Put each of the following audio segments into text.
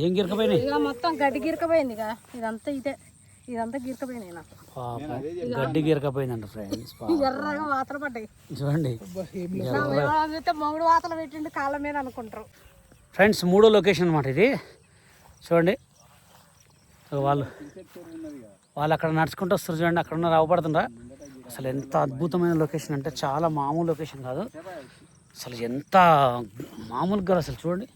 ఏం గిరకపోయినాయి? ఇక మొత్తం గడ్డి గిరకపోయింది. ఇక ఇదంతా గిరకపోయినాయి నాకు. గడ్డి గిరకపోయిందంట ఫ్రెండ్స్. ఎర్రగా వాతలు పడ్డాయి చూడండి. మొగుడు వాతలు పెట్టిండు కాళ్ళ మీద అనుకుంటారు ఫ్రెండ్స్. 3వ లొకేషన్ అనమాట ఇది. చూడండి వాళ్ళు అక్కడ నడుచుకుంటూ వస్తారు. చూడండి అక్కడ ఉన్న రావపడుతుండ్రా. అసలు ఎంత అద్భుతమైన లొకేషన్ అంటే చాలా మామూలు లొకేషన్ కాదు అసలు. ఎంత మామూలుగా అసలు చూడండి.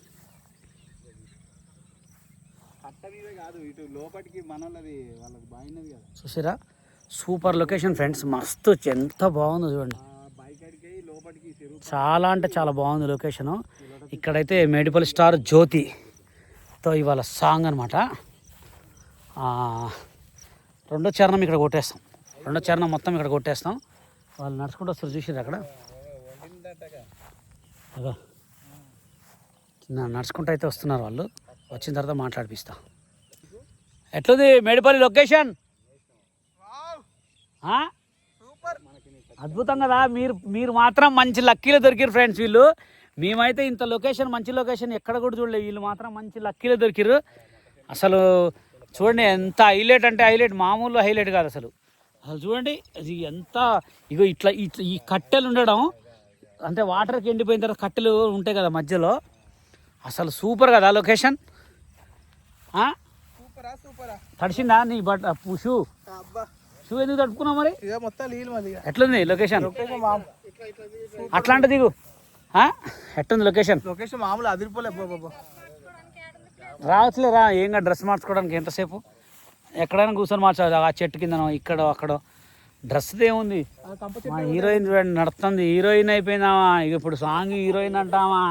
చూసారా సూపర్ లొకేషన్ ఫ్రెండ్స్. మస్తు ఎంత బాగుందో చూడండి. చాలా అంటే చాలా బాగుంది లొకేషను. ఇక్కడైతే మేడిపల్లి స్టార్ జ్యోతితో ఇవాళ సాంగ్ అనమాట. రెండో చరణం ఇక్కడ కొట్టేస్తాం. రెండో చరణం మొత్తం ఇక్కడ కొట్టేస్తాం. వాళ్ళు నడుచుకుంటూ వస్తారు చూసారు అక్కడ. నడుచుకుంటూ అయితే వస్తున్నారు వాళ్ళు. వచ్చిన తర్వాత మాట్లాడిపిస్తా. ఎట్లుంది మేడిపల్లి లొకేషన్? అద్భుతం కదా. మీరు మాత్రం మంచి లక్కీలో దొరికిరు ఫ్రెండ్స్. వీళ్ళు మేమైతే ఇంత లొకేషన్ మంచి లొకేషన్ ఎక్కడ కూడా చూడలేదు. వీళ్ళు మాత్రం మంచి లక్కీలో దొరికిరు అసలు. చూడండి ఎంత హైలైట్ అంటే హైలైట్, మామూలు హైలైట్ కాదు అసలు. అసలు చూడండి అది ఎంత. ఇగో ఇట్లా ఈ కట్టెలు ఉండడం అంటే వాటర్కి ఎండిపోయిన తర్వాత కట్టెలు ఉంటాయి కదా మధ్యలో. అసలు సూపర్ కదా లొకేషన్. తడిసిందా నీ షూ ఎందుకు తడుపుకున్నావు మరి? ఎట్లుంది లొకేషన్? అట్లాంటి దిగు. ఎట్లుంది లొకేషన్? మామూలు అదిరిపోలే. రావచ్చులే రా. ఏంగా డ్రెస్ మార్చుకోవడానికి ఎంతసేపు? ఎక్కడైనా కూర్చొని మార్చాలి. ఆ చెట్టు కింద ఇక్కడ అక్కడ. డ్రెస్ది ఏముంది? మా హీరోయిన్ చూడండి నడుస్తుంది. హీరోయిన్ అయిపోయిందామా ఇక. ఇప్పుడు సాంగ్ హీరోయిన్ అంటామా.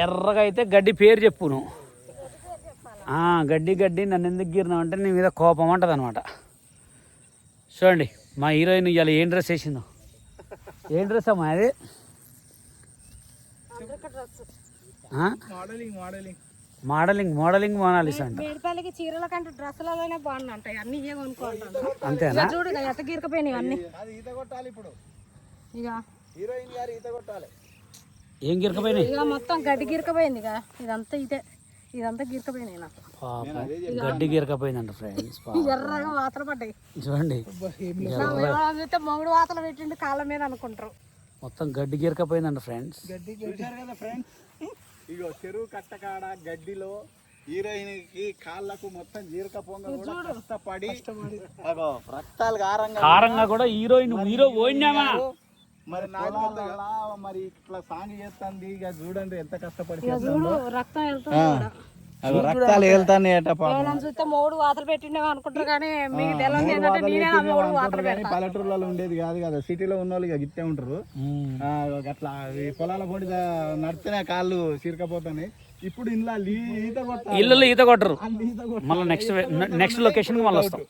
ఎర్రగా అయితే గడ్డి పేరు చెప్పు నువ్వు. గడ్డి నన్ను ఎందుకు గీరినావు అంటే నీ మీద కోపం అంటది అనమాట. చూడండి మా హీరోయిన్ ఇవాళ ఏం డ్రెస్ వేసిందో. ఏం డ్రెస్ అమ్మా అది? మోడలింగ్ మోనాలిసా అంట. చీరల కంటే డ్రెస్సులలోనే బాగుంటాయి అన్ని. అంతేనా? చూడు ఎట్ట గీరకపోయినాయి అన్ని. ఏం గిరకపోయినాయి? ఇక మొత్తం గడ్డి గిరకపోయింది. ఇక ఇదంతా గిరకపోయినాయి నాకు. గడ్డి గిరకపోయిందంట ఫ్రెండ్స్. ఎర్రగా వాతలు పడ్డాయి. చూడండి మొగుడు వాతలు పెట్టిండు కాళ్ళ మీద అనుకుంటారు. మొత్తం గడ్డి గిరకపోయిందంట ఫ్రెండ్స్. ఇగో చెరువు కట్టకాడ గడ్డిలో హీరోయిన్ కి కాళ్ళకు మొత్తం జీరకపోగా కష్టపడి రక్తాలు కారంగా కూడా హీరో పోయినామా మరి మరి ఇట్లా సాంగ్ చేస్తుంది. ఇక చూడండి ఎంత కష్టపడి రక్తం రక్తాలు చూస్తే మూడు వాతలు పెట్టిండే అనుకుంటారు కానీ పల్లెటూరులలో ఉండేది కాదు కదా. సిటీలో ఉన్న వాళ్ళు ఇక గిట్టే ఉంటారు. అట్లా పొలాల పొడి నడితేనే కాళ్ళు చిరకపోతున్నాయి. ఇప్పుడు ఇళ్ళలో ఈత కొట్టరు. మళ్ళీ నెక్స్ట్ లొకేషన్ మళ్ళీ వస్తాం.